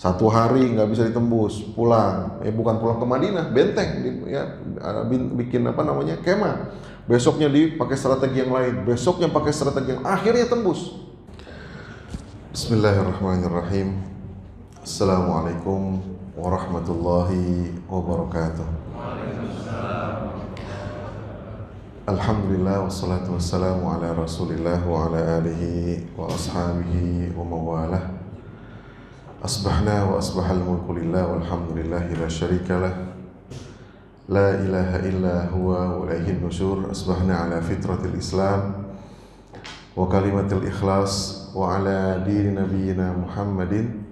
1 hari nggak bisa ditembus, pulang. Bukan pulang ke Madinah, benteng, bikin kemah. Besoknya dipakai strategi yang lain, besoknya pakai strategi yang akhirnya tembus. Bismillahirrahmanirrahim. Assalamualaikum warahmatullahi wabarakatuh. Alhamdulillah wassalatu wassalamu ala Rasulillah wa ala alihi wa ashabihi wa mawalah. Asbahna wa asbahal mulku lillah walhamdulillahi la syarikalah. La ilaha illa huwa wa ilaihin nusyur. Asbahna ala fitratil Islam wa kalimatil ikhlas wa ala dini nabiyyina Muhammadin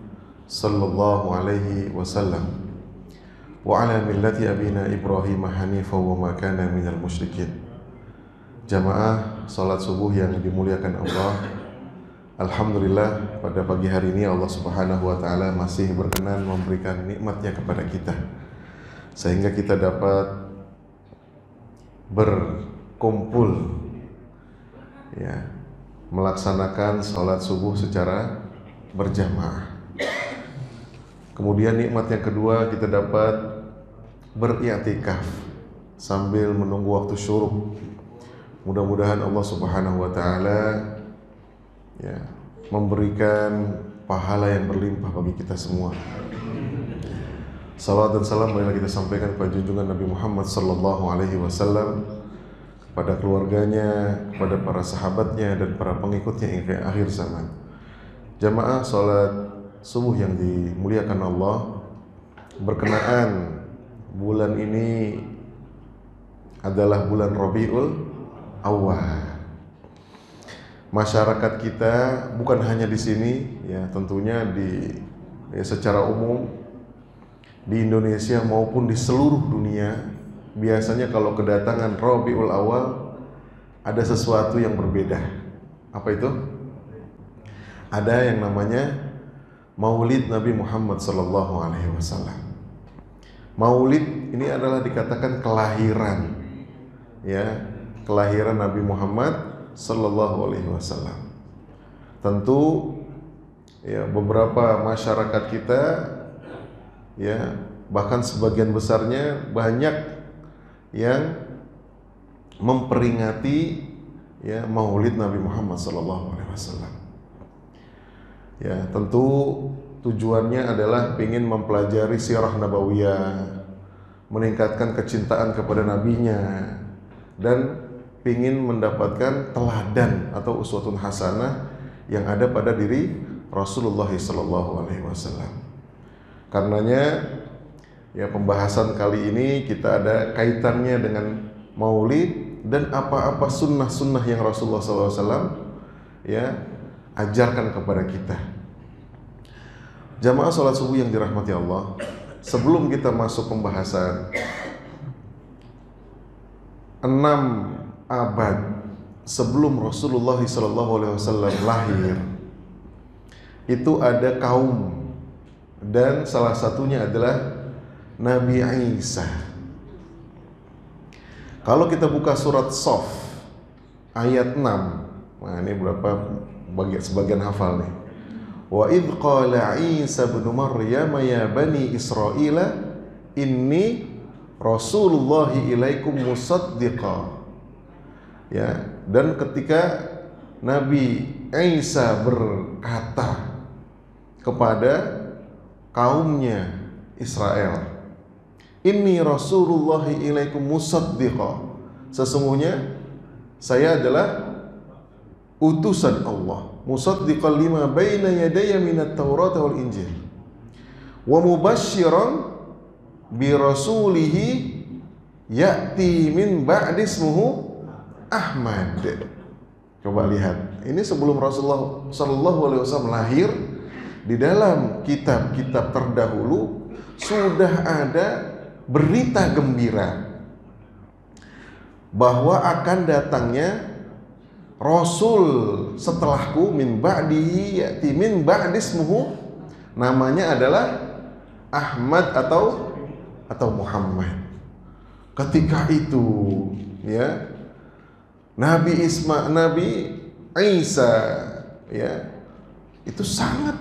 sallallahu alaihi wasallam wa ala millati abina Ibrahim hanifa wa ma kana minal musyrikin. Jamaah salat subuh yang dimuliakan Allah, alhamdulillah pada pagi hari ini Allah Subhanahu wa taala masih berkenan memberikan nikmatnya kepada kita sehingga kita dapat berkumpul melaksanakan salat subuh secara berjamaah. Kemudian nikmat yang kedua, kita dapat beriktikaf sambil menunggu waktu syuruk. Mudah-mudahan Allah Subhanahu wa taala memberikan pahala yang berlimpah bagi kita semua. Salawat dan salam marilah kita sampaikan kepada junjungan Nabi Muhammad sallallahu alaihi wasallam, kepada keluarganya, kepada para sahabatnya dan para pengikutnya hingga akhir zaman. Jamaah salat subuh yang dimuliakan Allah, berkenaan bulan ini adalah bulan Rabiul Awal. Masyarakat kita bukan hanya di sini tentunya secara umum di Indonesia maupun di seluruh dunia, biasanya kalau kedatangan Rabiul Awal ada sesuatu yang berbeda. Apa itu? Ada yang namanya Maulid Nabi Muhammad sallallahu alaihi wasallam. Maulid ini adalah dikatakan kelahiran kelahiran Nabi Muhammad sallallahu alaihi wasallam. Tentu beberapa masyarakat kita bahkan sebagian besarnya banyak yang memperingati Maulid Nabi Muhammad sallallahu alaihi wasallam. Tentu tujuannya adalah ingin mempelajari sirah nabawiyah, meningkatkan kecintaan kepada nabinya, dan ingin mendapatkan teladan atau uswatun hasanah yang ada pada diri Rasulullah sallallahu alaihi wasallam. Karenanya pembahasan kali ini kita ada kaitannya dengan Maulid dan apa-apa sunnah-sunnah yang Rasulullah sallallahu alaihi wasallam ajarkan kepada kita. Jamaah salat subuh yang dirahmati Allah, sebelum kita masuk pembahasan 6 abad sebelum Rasulullah SAW lahir, itu ada kaum, dan salah satunya adalah Nabi Isa. Kalau kita buka surat Shaf ayat 6, nah ini sebagian hafal nih. Wa idh qala Isa ibn Maryam ya bani Israila inni Rasulullahi ilaikum musaddiqa. Dan ketika Nabi Isa berkata kepada kaumnya Israel, inni Rasulullahi ilaikum musaddiqa, sesungguhnya saya adalah utusan Allah, musaddiqan lima baina yadayya minat Taurat wal Injil wa mubasysyiran bi rasulihi ya'ti min ba'di ismuhu Ahmad. Coba lihat, ini sebelum Rasulullah sallallahu alaihi wasallam lahir, di dalam kitab-kitab terdahulu sudah ada berita gembira bahwa akan datangnya Rasul setelahku min ba'dihi ya'ti min ba'di ismuhu, namanya adalah Ahmad atau Muhammad. Ketika itu Nabi Isa itu sangat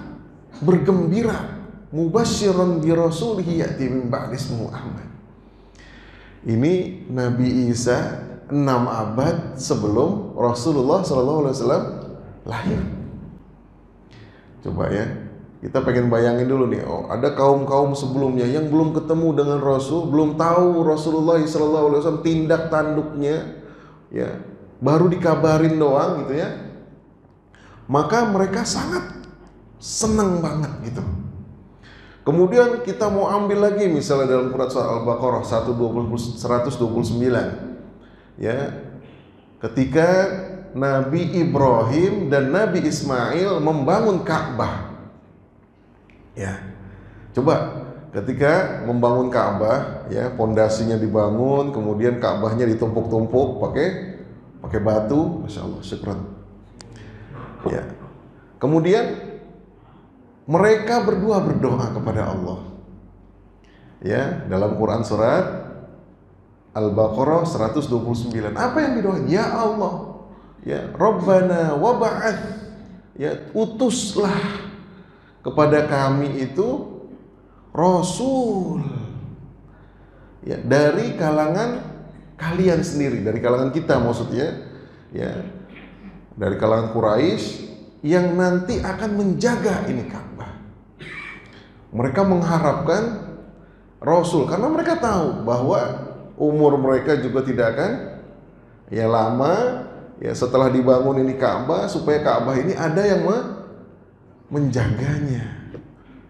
bergembira mubasysyiran bi rasulihi ya'ti min ba'di ismuhu Ahmad. Ini Nabi Isa 6 abad sebelum Rasulullah SAW lahir. Coba ya, kita pengen bayangin dulu nih, ada kaum-kaum sebelumnya yang belum ketemu dengan Rasul, belum tahu Rasulullah SAW tindak tanduknya, ya, baru dikabarin doang gitu ya. Maka mereka sangat senang banget gitu. Kemudian kita mau ambil lagi misalnya dalam Quran surah Al-Baqarah 129, ya, ketika Nabi Ibrahim dan Nabi Ismail membangun Ka'bah. Ya. Coba ketika membangun Ka'bah, ya, pondasinya dibangun, kemudian Ka'bahnya ditumpuk-tumpuk pakai batu, Masya Allah, syukran. Ya. Kemudian mereka berdua berdoa kepada Allah. Ya, dalam Quran surat Al-Baqarah 129. Apa yang didoain? Ya Allah, ya Rabbana wab'ath, ya utuslah kepada kami itu Rasul, ya dari kalangan kalian sendiri, dari kalangan kita maksudnya, ya dari kalangan Quraisy yang nanti akan menjaga ini Ka'bah. Mereka mengharapkan Rasul karena mereka tahu bahwa umur mereka juga tidak akan ya lama, ya setelah dibangun ini Ka'bah, supaya Ka'bah ini ada yang menjaganya.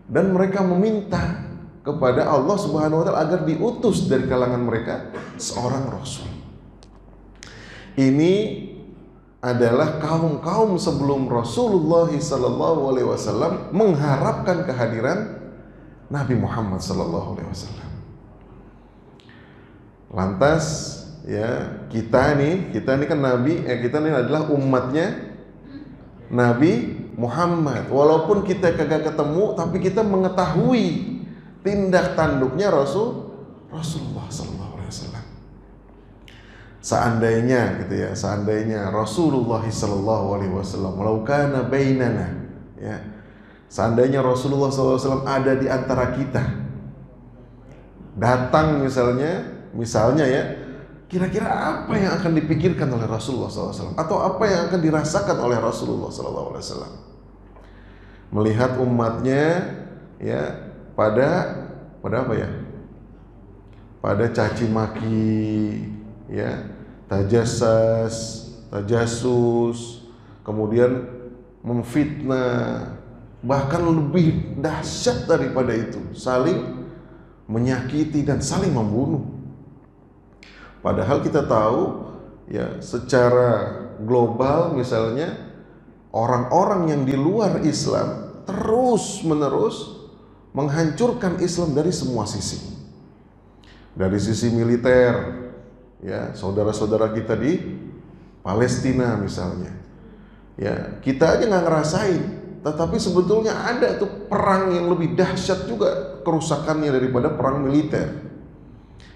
Dan mereka meminta kepada Allah Subhanahu wa taala agar diutus dari kalangan mereka seorang rasul. Ini adalah kaum-kaum sebelum Rasulullah sallallahu alaihi wasallam mengharapkan kehadiran Nabi Muhammad sallallahu alaihi wasallam. Lantas ya kita nih kan Nabi, kita ini adalah umatnya Nabi Muhammad. Walaupun kita kagak ketemu, tapi kita mengetahui tindak tanduknya Rasulullah sallallahu alaihi wasallam. Seandainya Rasulullah sallallahu alaihi wasallam walau kana bainana, ya. Seandainya Rasulullah sallallahu alaihi wasallam ada di antara kita. Datang misalnya ya, kira-kira apa yang akan dipikirkan oleh Rasulullah SAW atau apa yang akan dirasakan oleh Rasulullah SAW melihat umatnya ya pada apa ya, pada caci maki, ya, tajasus, kemudian memfitnah, bahkan lebih dahsyat daripada itu, saling menyakiti dan saling membunuh. Padahal kita tahu ya secara global misalnya orang-orang yang di luar Islam terus-menerus menghancurkan Islam dari semua sisi. Dari sisi militer, ya, saudara-saudara kita di Palestina misalnya. Ya, kita aja nggak ngerasain, tetapi sebetulnya ada tuh perang yang lebih dahsyat juga kerusakannya daripada perang militer.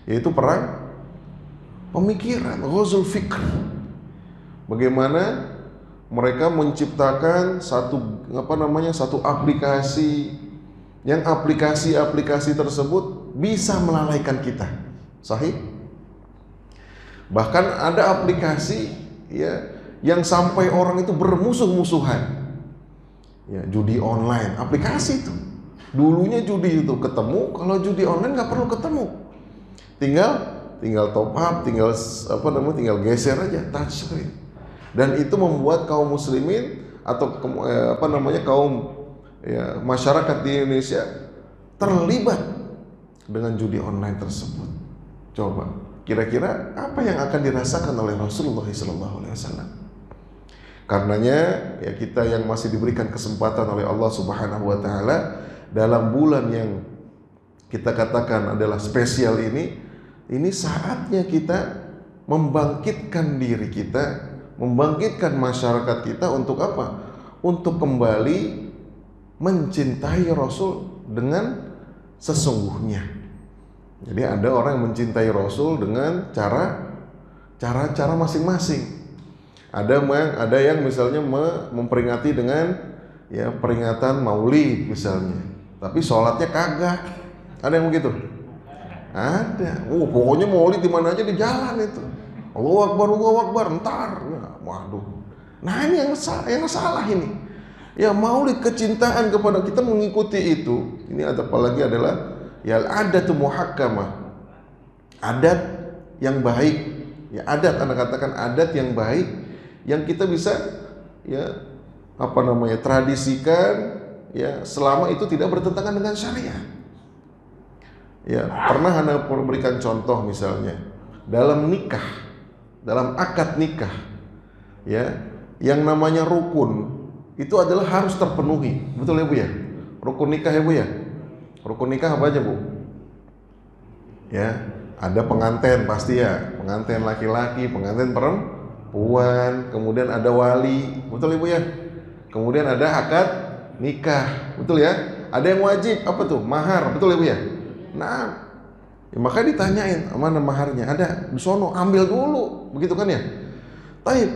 Yaitu perang pemikiran, ghazul fikr. Bagaimana mereka menciptakan satu aplikasi yang aplikasi tersebut bisa melalaikan kita. Sahih? Bahkan ada aplikasi ya yang sampai orang itu bermusuh-musuhan. Ya, judi online, aplikasi itu. Dulunya judi itu ketemu, kalau judi online nggak perlu ketemu. Tinggal top up, tinggal geser aja touch screen. Dan itu membuat kaum muslimin atau kaum ya, masyarakat di Indonesia terlibat dengan judi online tersebut. Coba, kira-kira apa yang akan dirasakan oleh Rasulullah SAW? Karenanya ya kita yang masih diberikan kesempatan oleh Allah Subhanahu wa taala dalam bulan yang kita katakan adalah spesial ini saatnya kita membangkitkan diri kita, membangkitkan masyarakat kita untuk apa? Untuk kembali mencintai Rasul dengan sesungguhnya. Jadi ada orang yang mencintai Rasul dengan cara masing-masing. Ada yang misalnya memperingati dengan ya peringatan Maulid misalnya. tapi sholatnya kagak. Ada yang begitu? Ada. Pokoknya maulid di mana aja di jalan itu. Allahu Akbar, entar. Waduh. Nah ini yang salah ini. Ya maulid kecintaan kepada kita mengikuti itu. Ini apalagi adalah ya adat muhakkamah. Adat yang baik. Ya adat, Anda katakan adat yang baik yang kita bisa ya tradisikan ya selama itu tidak bertentangan dengan syariat. Ya, pernah Anda berikan contoh misalnya dalam nikah, dalam akad nikah, ya, yang namanya rukun itu adalah harus terpenuhi, betul ya Bu ya? Rukun nikah ya Bu ya? Rukun nikah apa aja Bu? Ya, ada pengantin pasti ya, pengantin laki-laki, pengantin perempuan, kemudian ada wali, betul ya Bu ya? Kemudian ada akad nikah, betul ya? Ada yang wajib, apa tuh? Mahar, betul ya Bu ya? Nah, ya maka ditanyain mana maharnya, ada di sono, ambil dulu, begitu kan ya? Taib,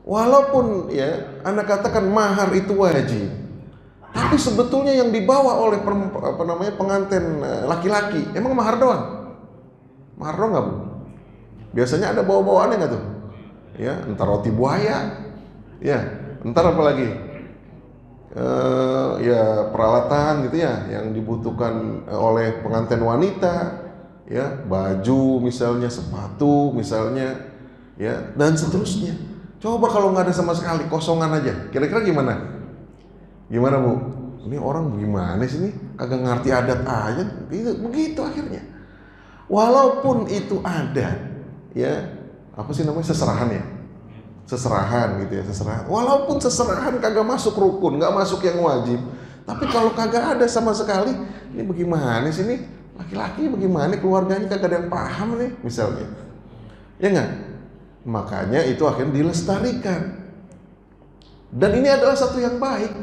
walaupun ya Anda katakan mahar itu wajib, tapi sebetulnya yang dibawa oleh pengantin laki-laki emang mahar doang? Mahar doang nggak Bu? Biasanya ada bawa-bawaannya nggak tuh? Ya, entar roti buaya, ya, entar apa lagi? Ya peralatan gitu ya yang dibutuhkan oleh pengantin wanita, ya baju misalnya, sepatu misalnya, ya dan seterusnya. Coba kalau nggak ada sama sekali, kosongan aja, kira-kira gimana? Gimana Bu? Ini orang gimana sih nih? Kagak ngerti adat aja, begitu akhirnya. Walaupun itu ada, ya apa sih namanya, seserahan ya? Seserahan gitu ya, seserahan. Walaupun seserahan kagak masuk rukun, nggak masuk yang wajib, tapi kalau kagak ada sama sekali, ini bagaimana sih nih? Laki-laki bagaimana, keluarganya kagak ada yang paham nih, misalnya. Ya nggak? Makanya itu akhirnya dilestarikan. Dan ini adalah satu yang baik.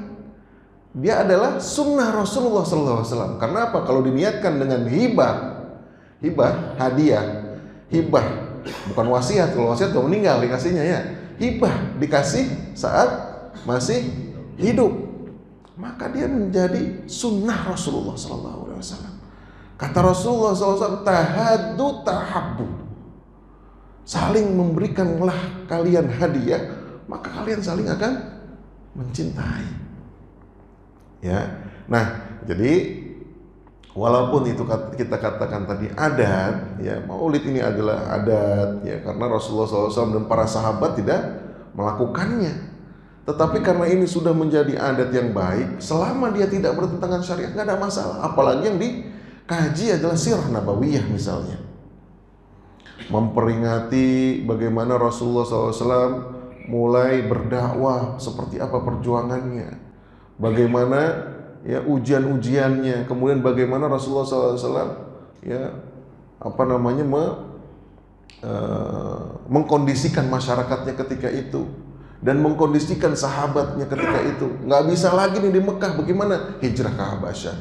Dia adalah sunnah Rasulullah SAW. Karena apa? Kalau diniatkan dengan hibah, hadiah, hibah, bukan wasiat. Kalau wasiat udah meninggal dikasihnya ya. Hibah dikasih saat masih hidup, maka dia menjadi sunnah Rasulullah SAW. Kata Rasulullah SAW, tahaddu tahabbu, saling memberikanlah kalian hadiah, maka kalian saling akan mencintai. Ya, nah jadi walaupun itu kita katakan tadi adat, ya maulid ini adalah adat, ya karena Rasulullah SAW dan para sahabat tidak melakukannya. Tetapi karena ini sudah menjadi adat yang baik, selama dia tidak bertentangan syariat, nggak ada masalah. Apalagi yang dikaji adalah sirah nabawiyah misalnya, memperingati bagaimana Rasulullah SAW mulai berdakwah, seperti apa perjuangannya, bagaimana ya ujian-ujiannya, kemudian bagaimana Rasulullah SAW ya mengkondisikan masyarakatnya ketika itu dan mengkondisikan sahabatnya ketika itu. Nggak bisa lagi nih di Mekah, bagaimana hijrah ke Habasyah,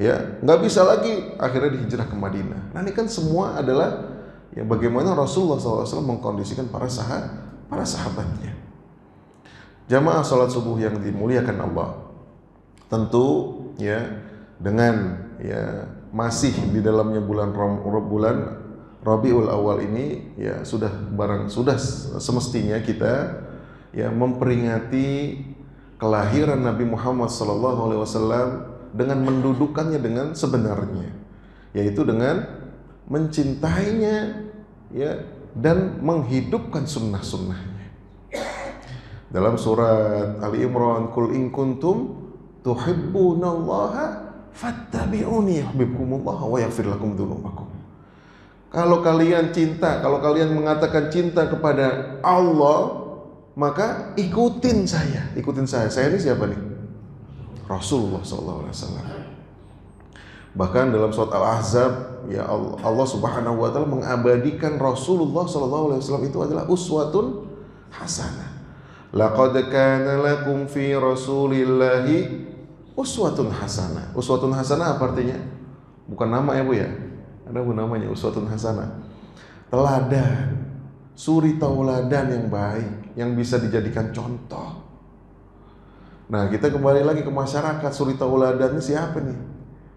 ya nggak bisa lagi akhirnya dihijrah ke Madinah. Nah ini kan semua adalah ya bagaimana Rasulullah SAW mengkondisikan para sahabatnya. Jamaah salat subuh yang dimuliakan Allah, tentu ya dengan ya masih di dalamnya bulan Rabiul Awal ini ya sudah semestinya kita ya memperingati kelahiran Nabi Muhammad SAW dengan mendudukannya dengan sebenarnya, yaitu dengan mencintainya ya dan menghidupkan sunnah-sunnahnya. Dalam surat Ali Imran, Qul in kuntum tuhibbunallaha fattabi'uni yuhibbukumullah wa yaghfir lakum dzunubakum. Kalau kalian cinta, kalau kalian mengatakan cinta kepada Allah, maka ikutin saya. Ikutin saya. Saya ini siapa nih? Rasulullah SAW. Bahkan dalam surat Al-Ahzab, ya Allah Subhanahu wa taala mengabadikan Rasulullah SAW itu adalah uswatun hasanah. Laqad kana lakum fi Rasulillahi uswatun hasanah. Uswatun hasanah apa artinya? Bukan nama ya Bu ya. Ada Bu namanya uswatun hasanah. Teladan, suri tauladan yang baik, yang bisa dijadikan contoh. Nah, kita kembali lagi ke masyarakat, suri tauladan ini siapa nih?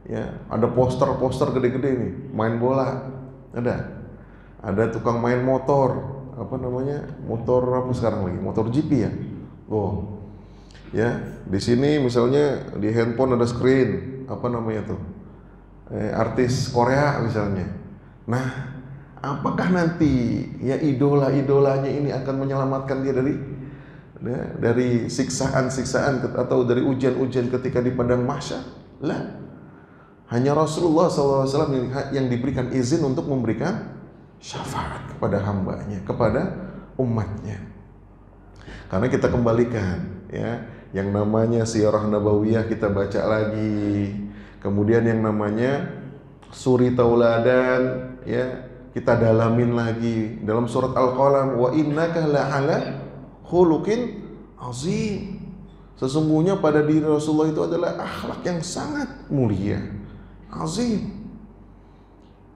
Ya, ada poster-poster gede-gede nih, main bola, ada tukang main motor, apa namanya, motor apa sekarang lagi, motor GP ya. Oh, ya, di sini misalnya di handphone ada screen, apa namanya tuh, artis Korea misalnya. Nah, apakah nanti ya idola-idolanya ini akan menyelamatkan dia dari siksaan-siksaan atau dari ujian-ujian ketika di padang mahsyar? Lah, hanya Rasulullah SAW yang diberikan izin untuk memberikan syafaat kepada hambanya, kepada umatnya. Karena kita kembalikan ya, yang namanya sirah nabawiyah kita baca lagi, kemudian yang namanya suri tauladan ya kita dalamin lagi dalam surat Al-Qalam, wa innaka la'ala khuluqin azim. Sesungguhnya pada diri Rasulullah itu adalah akhlak yang sangat mulia, azim.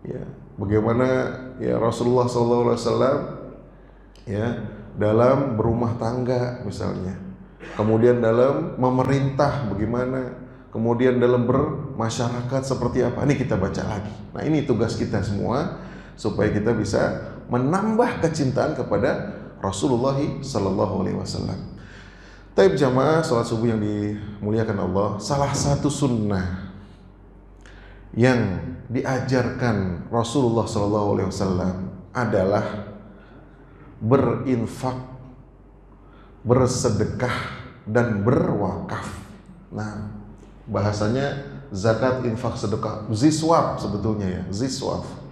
Ya, bagaimana ya Rasulullah SAW ya dalam berumah tangga misalnya, kemudian dalam memerintah bagaimana, kemudian dalam bermasyarakat seperti apa, ini kita baca lagi. Nah, ini tugas kita semua supaya kita bisa menambah kecintaan kepada Rasulullah SAW. Taib jamaah salat subuh yang dimuliakan Allah, salah satu sunnah yang diajarkan Rasulullah SAW adalah berinfak, bersedekah, dan berwakaf. Nah, bahasanya zakat, infak, sedekah, ziswaf sebetulnya ya, ziswaf.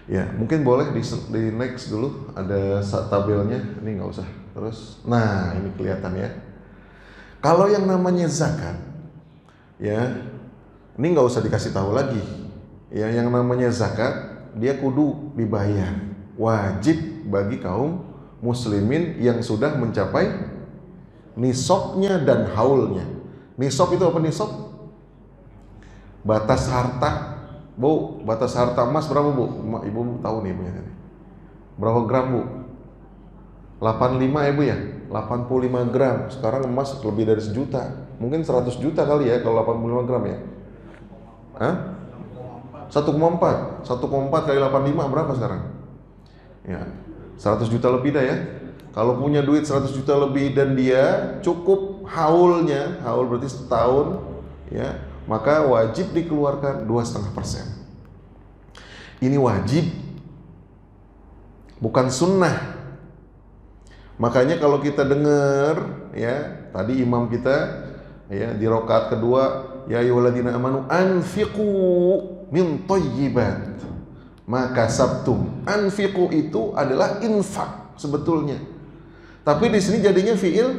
Ya, mungkin boleh di next dulu, ada tabelnya, ini nggak usah. Terus, nah ini kelihatan ya. Kalau yang namanya zakat, ya, ini nggak usah dikasih tahu lagi. Ya, yang namanya zakat, dia kudu dibayar, wajib bagi kaum muslimin yang sudah mencapai nisabnya dan haulnya. Nisab itu apa nisab? Batas harta. Bu, batas harta emas berapa bu? Ibu tahu nih punya ini. Berapa gram bu? 85 ya bu ya? 85 gram. Sekarang emas lebih dari 1 juta. Mungkin 100 juta kali ya kalau 85 gram ya. Hah? 1,4 kali 85 berapa sekarang? Ya, 100 juta lebih dah ya. Kalau punya duit 100 juta lebih dan dia cukup haulnya, haul berarti setahun ya, maka wajib dikeluarkan 2,5%. Ini wajib, bukan sunnah. Makanya kalau kita dengar ya, tadi imam kita ya di rakaat kedua, ya ayyuhalladzina amanu anfiqu min thayyibat ma kasabtum. Anfiqu itu adalah infak sebetulnya. Tapi di sini jadinya fiil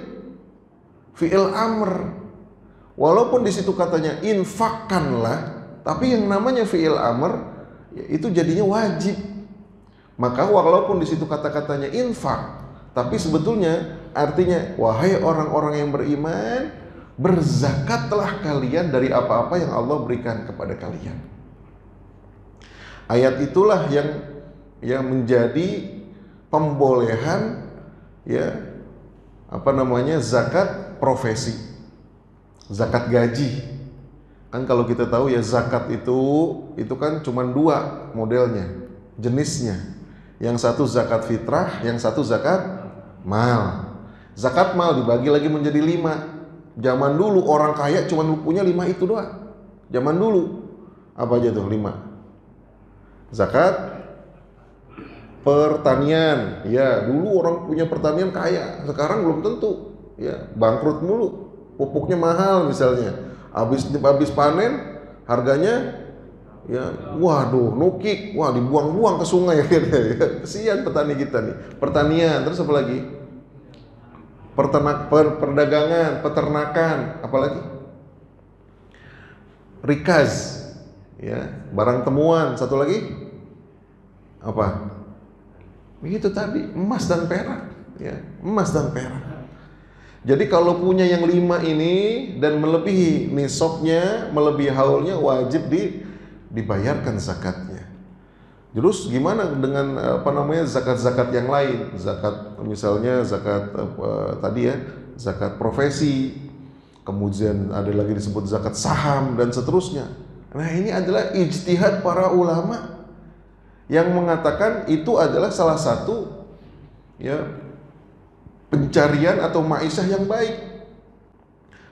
amr. Walaupun di situ katanya infakkanlah, tapi yang namanya fiil amr ya, itu jadinya wajib. Maka walaupun di situ kata-katanya infak, tapi sebetulnya artinya wahai orang-orang yang beriman, berzakatlah kalian dari apa-apa yang Allah berikan kepada kalian. Ayat itulah yang menjadi pembolehan ya apa namanya zakat profesi. Zakat gaji. Kan kalau kita tahu ya zakat itu kan cuma 2 modelnya, jenisnya. Yang satu zakat fitrah, yang satu zakat mal. Zakat mal dibagi lagi menjadi 5. Zaman dulu orang kaya cuma punya 5 itu doang. Zaman dulu. Apa aja tuh 5? Zakat pertanian. Ya, dulu orang punya pertanian kaya. Sekarang belum tentu. Ya, bangkrut mulu. Pupuknya mahal misalnya, habis panen harganya ya waduh nukik, wah dibuang-buang ke sungai ya. Kesian petani kita nih. Pertanian, terus apa lagi? Perdagangan, peternakan, apalagi? Rikaz ya, barang temuan, satu lagi apa? Begitu tadi, emas dan perak ya, emas dan perak. Jadi kalau punya yang 5 ini dan melebihi nisabnya, melebihi haulnya, wajib dibayarkan zakatnya. Terus gimana dengan apa namanya zakat-zakat yang lain? Zakat misalnya zakat tadi ya, zakat profesi, kemudian ada lagi disebut zakat saham dan seterusnya. Nah, ini adalah ijtihad para ulama yang mengatakan itu adalah salah satu ya pencarian atau ma'isyah yang baik.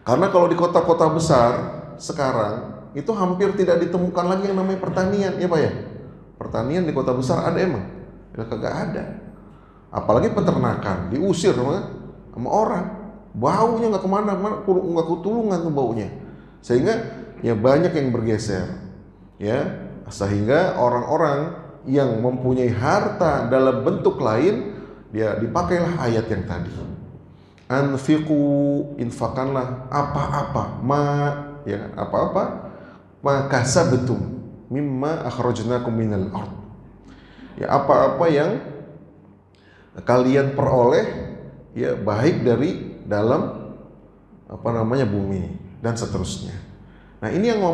Karena kalau di kota-kota besar sekarang itu hampir tidak ditemukan lagi yang namanya pertanian, ya Pak ya. Pertanian di kota besar ada emang? Ya kagak ada. Apalagi peternakan, diusir sama orang. Baunya nggak kemana-mana, nggak ketulungan tuh baunya. Sehingga ya banyak yang bergeser. Ya, sehingga orang-orang yang mempunyai harta dalam bentuk lain, dia dipakailah ayat yang tadi. Anfiqu, infakanlah apa-apa, ya apa-apa, makasabtum mimma akhrajnakum minal ard. Ya apa-apa yang kalian peroleh ya baik dari dalam bumi dan seterusnya. Nah, ini yang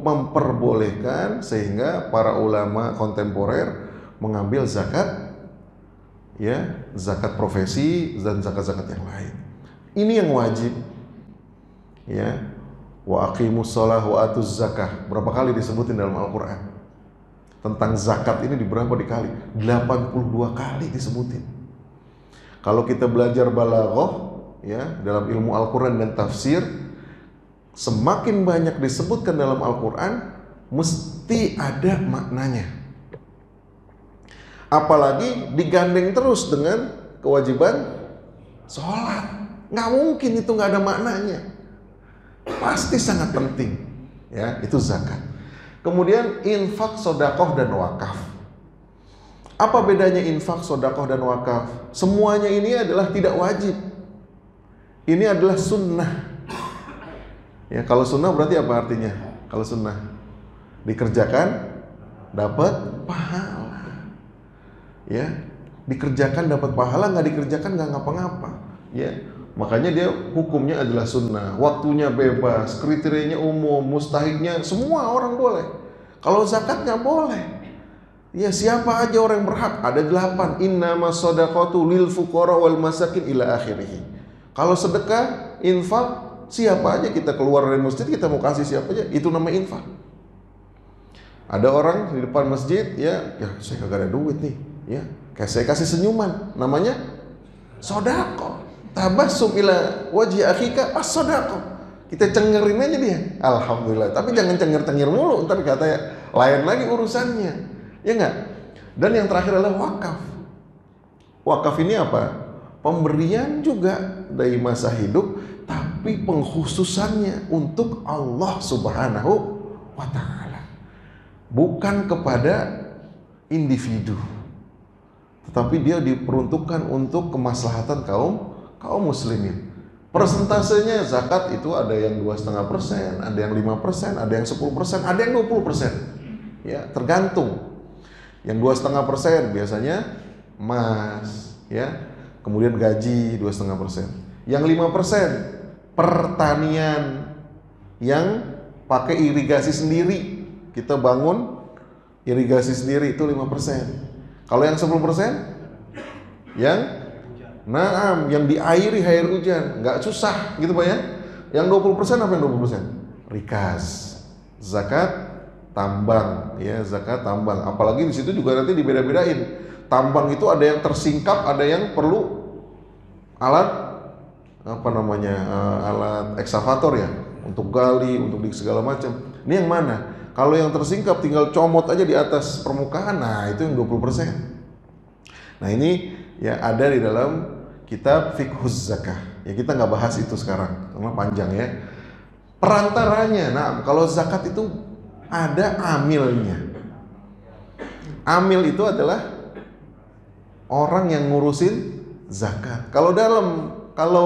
memperbolehkan sehingga para ulama kontemporer mengambil zakat ya, zakat profesi dan zakat-zakat yang lain. Ini yang wajib. Ya. Wa aqimus shalah wa atuz zakah. Berapa kali disebutin dalam Al-Qur'an? Tentang zakat ini di berapa dikali? 82 kali disebutin. Kalau kita belajar balaghah ya, dalam ilmu Al-Qur'an dan tafsir, semakin banyak disebutkan dalam Al-Qur'an mesti ada maknanya. Apalagi digandeng terus dengan kewajiban sholat. Nggak mungkin itu nggak ada maknanya. Pasti sangat penting. Ya, itu zakat. Kemudian infak, sedekah dan wakaf. Apa bedanya infak, sedekah dan wakaf? Semuanya ini adalah tidak wajib. Ini adalah sunnah. Ya, kalau sunnah berarti apa artinya? Kalau sunnah dikerjakan dapat pahala. Ya, dikerjakan dapat pahala, nggak dikerjakan nggak ngapa-ngapa. Ya, makanya dia hukumnya adalah sunnah, waktunya bebas, kriterianya umum, mustahiknya semua orang boleh. Kalau zakat nggak boleh. Ya, siapa aja orang yang berhak? Ada 8. Innamas shadaqatu lil fuqara wal masakin ila akhirih. Kalau sedekah, infak, siapa aja kita keluar dari masjid kita mau kasih siapa aja, itu namanya infak. Ada orang di depan masjid, ya saya kagak ada duit nih, ya kayak saya kasih senyuman, namanya sedekah. Tabassum ila wajhi akhika as-sadaqah. Kita cengerin aja dia. Alhamdulillah. Tapi jangan cenger-cenger mulu, ntar kata lain lagi urusannya. Ya enggak? Dan yang terakhir adalah wakaf. Wakaf ini apa? Pemberian juga dari masa hidup, tapi pengkhususannya untuk Allah Subhanahu wa ta'ala. Bukan kepada individu, tetapi dia diperuntukkan untuk kemaslahatan kaum muslimin. Persentasenya zakat itu ada yang 2,5%, ada yang 5%, ada yang 10%, ada yang 20%. Ya, tergantung. Yang 2,5% biasanya emas, ya. Kemudian gaji 2,5%. Yang 5% pertanian yang pakai irigasi sendiri. Kita bangun irigasi sendiri itu 5%. Kalau yang 10% yang yang diairi air hujan, nggak susah gitu Pak ya. Yang 20% apa yang 20%? Rikas, zakat tambang, ya zakat tambang. Apalagi di situ juga nanti dibeda-bedain. Tambang itu ada yang tersingkap, ada yang perlu alat alat eksavator ya, untuk gali, untuk segala macam. Ini yang mana? Kalau yang tersingkap tinggal comot aja di atas permukaan, nah itu yang 20%. Nah ini ya ada di dalam kitab Fiqhuz Zakah. Ya kita nggak bahas itu sekarang karena panjang ya. Perantaranya, nah kalau zakat itu ada amilnya. Amil itu adalah orang yang ngurusin zakat. Kalau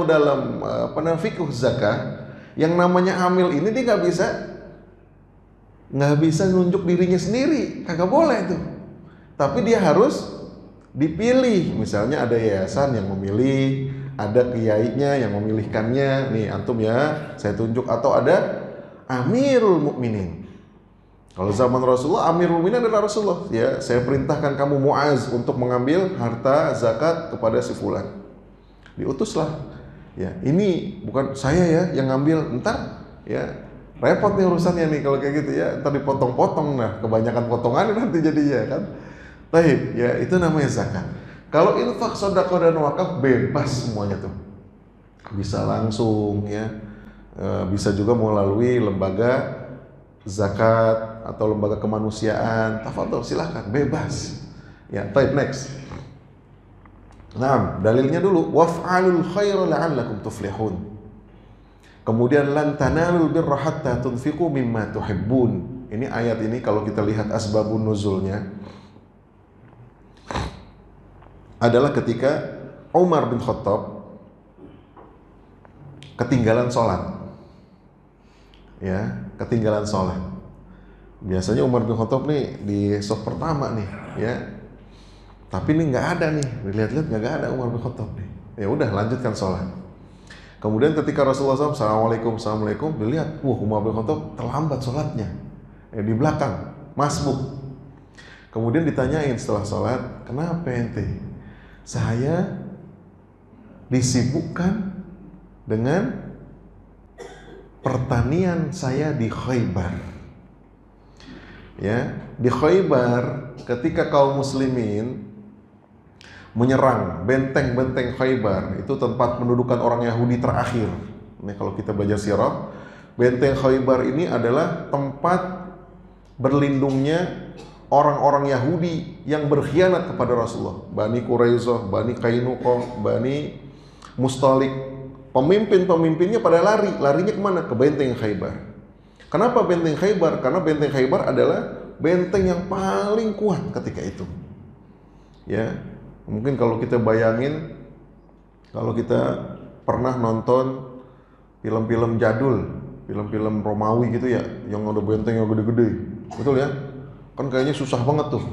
dalam Fiqhuz Zakah, yang namanya amil ini dia nggak bisa nunjuk dirinya sendiri, kagak boleh tuh. Tapi dia harus dipilih. Misalnya ada yayasan yang memilih, ada kiainya yang memilihkannya. Nih antum ya, saya tunjuk. Atau ada Amirul Mukminin. Kalau zaman Rasulullah, Amirul Mukminin adalah Rasulullah. Ya, saya perintahkan kamu Muaz untuk mengambil harta zakat kepada si fulan. Diutuslah Ya, ini bukan saya ya yang ngambil, ntar ya repot nih urusannya nih kalau kayak gitu ya, ntar dipotong-potong, nah kebanyakan potongan nanti jadinya kan. Baik, ya itu namanya zakat. Kalau infak, sedekah dan wakaf bebas semuanya tuh, bisa langsung ya, bisa juga melalui lembaga zakat atau lembaga kemanusiaan. Tafadhol, silahkan, bebas. Ya, baik, next. Nah, dalilnya dulu, waf'alul khaira la'allakum tuflihun. Kemudian lan tanalul birra hatta tunfiqu mimma tuhibbun. Ini ayat ini kalau kita lihat asbabun nuzulnya adalah ketika Umar bin Khattab ketinggalan sholat. Ya, ketinggalan sholat. Biasanya Umar bin Khattab nih di saf pertama nih, ya. Tapi ini nggak ada nih, dilihat-lihat nggak ada Umar bin Khattab nih. Ya udah, lanjutkan sholat. Kemudian ketika Rasulullah SAW, Assalamualaikum, dilihat, Umar bin Khattab terlambat sholatnya, ya, di belakang, masbuk. Kemudian ditanyain setelah sholat, kenapa ente? Saya disibukkan dengan pertanian saya di Khaybar. Ya, di Khaybar ketika kaum muslimin menyerang benteng-benteng Khaybar, itu tempat pendudukan orang Yahudi terakhir. Ini kalau kita belajar sirah, benteng Khaybar ini adalah tempat berlindungnya orang-orang Yahudi yang berkhianat kepada Rasulullah. Bani Quraisyah, Bani Qainuqa, Bani Mustalik. Pemimpin-pemimpinnya pada larinya kemana? Ke benteng Khaybar. Kenapa benteng Khaybar? Karena benteng Khaybar adalah benteng yang paling kuat ketika itu. Ya, mungkin kalau kita bayangin, kalau kita pernah nonton film-film jadul, film-film Romawi gitu ya, yang ada benteng yang gede-gede, betul ya? Kan kayaknya susah banget tuh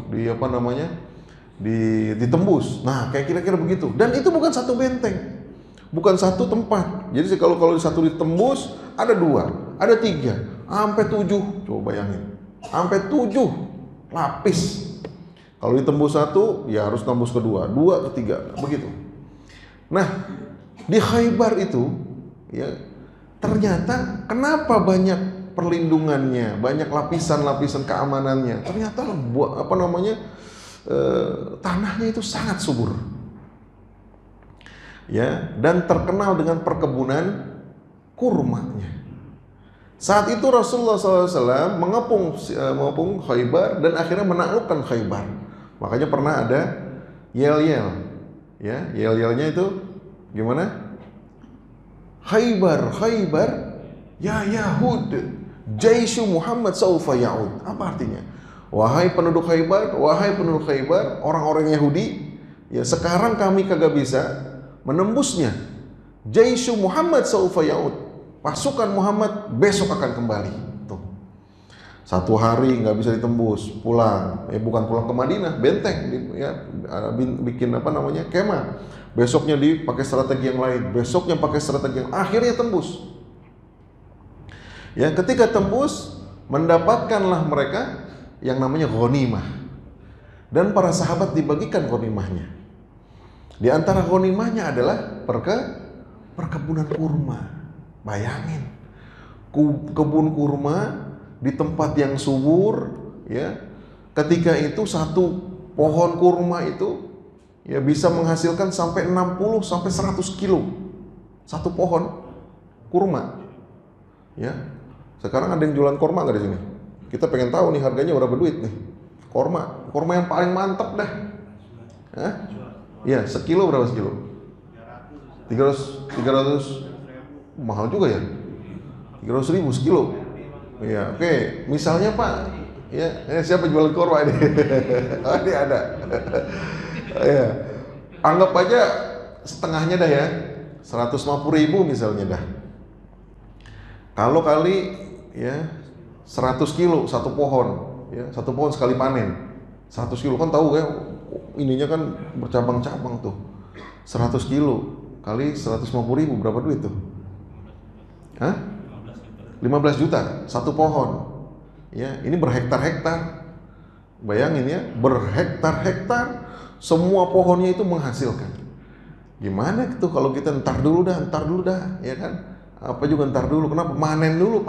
ditembus. Nah, kayak kira-kira begitu. Dan itu bukan satu benteng, bukan satu tempat. Jadi kalau satu ditembus, ada 2, ada 3, sampai 7. Coba bayangin, sampai 7 lapis. Kalau ditembus 1, ya harus tembus kedua, 2, ketiga, begitu. Nah, di Khaybar itu, ya ternyata kenapa banyak perlindungannya, banyak lapisan-lapisan keamanannya? Ternyata tanahnya itu sangat subur. Ya, dan terkenal dengan perkebunan kurmanya. Saat itu Rasulullah SAW mengepung Khaybar dan akhirnya menaklukkan Khaybar. Makanya pernah ada yel-yel, ya, yel-yelnya itu gimana? Khaybar, ya Yahud, Jaishu Muhammad saufa ya'ud. Apa artinya? Wahai penduduk Khaybar, orang-orang Yahudi, ya sekarang kami kagak bisa menembusnya. Jaishu Muhammad saufa ya'ud. Pasukan Muhammad besok akan kembali. Tuh. 1 hari nggak bisa ditembus, pulang. Bukan pulang ke Madinah, benteng, ya, bikin kemah. Besoknya dipakai strategi yang lain, besoknya pakai strategi yang akhirnya tembus. Ya, ketika tembus, mendapatkanlah mereka yang namanya ghanimah. Dan para sahabat dibagikan ghanimahnya. Di antara ghanimahnya adalah perkebunan kurma. Bayangin, kebun kurma di tempat yang subur, ya. Ketika itu satu pohon kurma itu ya bisa menghasilkan sampai 60 sampai 100 kilo. Satu pohon kurma. Ya. Sekarang ada yang jualan kurma nggak di sini? Kita pengen tahu nih harganya berapa duit nih. Kurma yang paling mantap dah. Hah? Ya, sekilo berapa sekilo? 300 mahal juga ya, 300.000 sekilo. Ya, oke. Misalnya Pak, ya, siapa jualan kurma ini? Oh, ini ada. Ya, anggap aja setengahnya dah ya, 150.000 misalnya dah. Kalau kali ya 100 kilo satu pohon, ya, satu pohon sekali panen, 100 kilo kan tahu ya, ininya kan bercabang-cabang tuh. 100 kilo kali 150.000 berapa duit tuh? 15 juta satu pohon. Ya, ini berhektar-hektar. Bayangin ya, berhektar-hektar, semua pohonnya itu menghasilkan. Gimana itu kalau kita ntar dulu dah, ya kan? Apa juga ntar dulu, kenapa? Panen dulu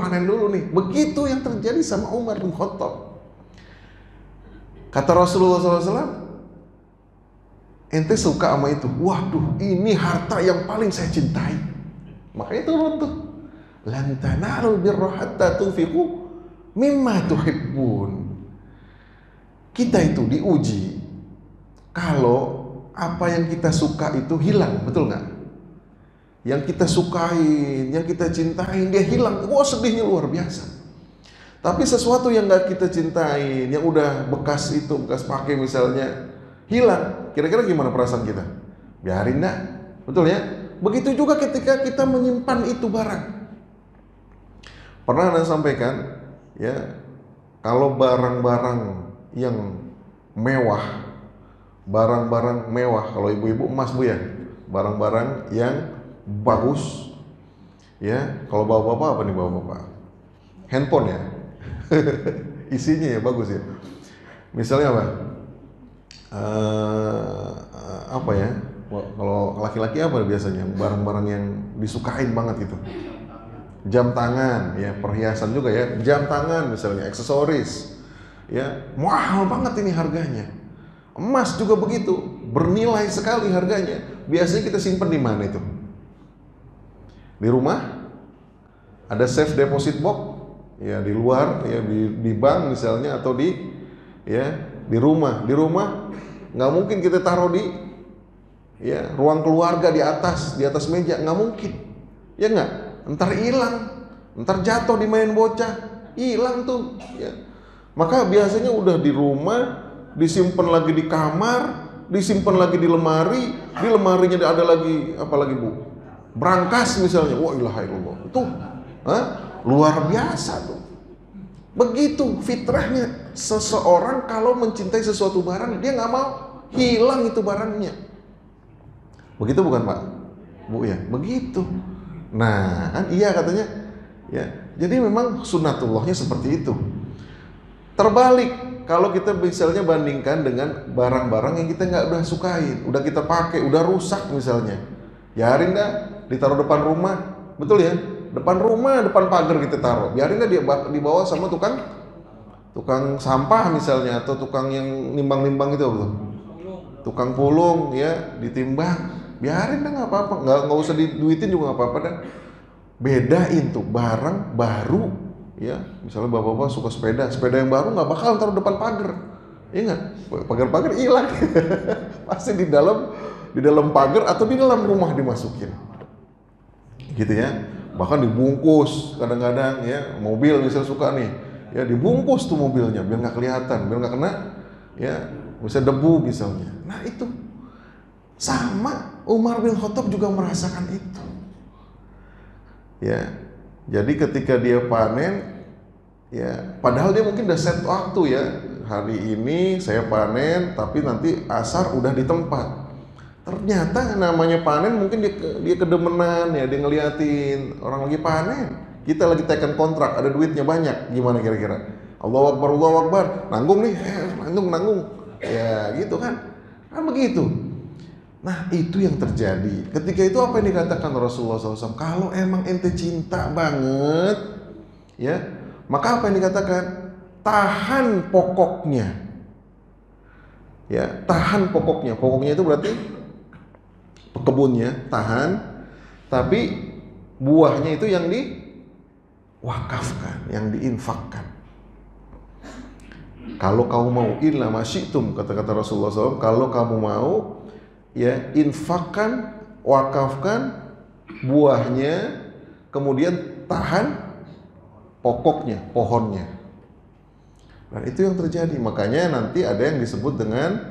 nih. Begitu yang terjadi sama Umar bin Khattab. Kata Rasulullah SAW, ente suka sama itu? Waduh, ini harta yang paling saya cintai. Makanya turun tuh. Lan tanalul birra hatta tunfiqu mimma tuhibbun. Kita itu diuji kalau apa yang kita suka itu hilang, betul nggak? Yang kita sukain, yang kita cintain, dia hilang. Wah, sedihnya luar biasa. Tapi sesuatu yang nggak kita cintain, yang udah bekas pakai misalnya, hilang. Kira-kira gimana perasaan kita? Biarin dah, betul ya? Begitu juga ketika kita menyimpan itu barang. Pernah Anda sampaikan, ya, kalau barang-barang yang mewah, kalau ibu-ibu emas bu ya, barang-barang yang bagus, ya. Kalau bapak-bapak apa nih bapak-bapak? Handphone ya, isinya ya bagus ya. Misalnya apa? Apa ya? Kalau laki-laki apa biasanya? Barang-barang yang disukain banget gitu. Jam tangan, ya, perhiasan juga ya. Jam tangan misalnya, aksesoris, ya, mahal banget ini harganya. Emas juga begitu, bernilai sekali harganya. Biasanya kita simpan di mana itu? Di rumah, ada safe deposit box, ya, di luar, ya, di bank misalnya, atau di rumah. Di rumah nggak mungkin kita taruh di, ya, ruang keluarga di atas meja, nggak mungkin, ya nggak? Ntar hilang, ntar jatuh dimain bocah, hilang tuh, ya. Maka biasanya udah di rumah, disimpan lagi di kamar, disimpan lagi di lemarinya ada lagi apa lagi bu? Brankas misalnya. Wah, ilaha illallah. Itu luar biasa tuh. Begitu fitrahnya seseorang kalau mencintai sesuatu barang, dia nggak mau hilang itu barangnya. Begitu bukan Pak? Bu ya, begitu. Nah, kan iya katanya, ya. Jadi memang sunnatullahnya seperti itu. Terbalik, kalau kita misalnya bandingkan dengan barang-barang yang kita nggak udah sukain, udah kita pakai, udah rusak misalnya, biarin dah, ditaruh depan rumah, betul ya? Depan rumah, depan pagar kita taruh, biarin dah dia dibawa sama tukang sampah misalnya, atau tukang yang nimbang-nimbang itu, betul? Tukang pulung, ya, ditimbang. Biarin dah, nggak apa-apa, nggak usah diduitin juga nggak apa-apa dah. Bedain tuh barang baru, ya, misalnya bapak-bapak suka sepeda yang baru nggak bakal taruh depan pagar, ingat, pagar hilang, pasti di dalam pagar atau di dalam rumah dimasukin, gitu ya. Bahkan dibungkus kadang-kadang, ya, mobil misalnya suka nih, ya, dibungkus tuh mobilnya biar nggak kelihatan, biar nggak kena, ya, misalnya debu misalnya. Nah itu sama Umar bin Khattab juga merasakan itu, ya. Jadi ketika dia panen, ya, padahal dia mungkin udah set waktu, ya, hari ini saya panen, tapi nanti asar udah di tempat. Ternyata namanya panen mungkin dia kedemenan, ya, dia ngeliatin orang lagi panen, kita lagi tekan kontrak, ada duitnya banyak, gimana kira-kira? Allahu Akbar, nanggung nih, nanggung, ya, gitu kan begitu. Nah itu yang terjadi. Ketika itu apa yang dikatakan Rasulullah SAW? Kalau emang ente cinta banget, ya, maka apa yang dikatakan? Tahan pokoknya, ya, tahan pokoknya. Pokoknya itu berarti kebunnya, tahan, tapi buahnya itu yang diwakafkan, yang diinfakkan. Kalau kamu mau, illa masyitum, kata-kata Rasulullah SAW, kalau kamu mau, ya, infakkan, wakafkan buahnya, kemudian tahan pokoknya, pohonnya. Dan itu yang terjadi. Makanya nanti ada yang disebut dengan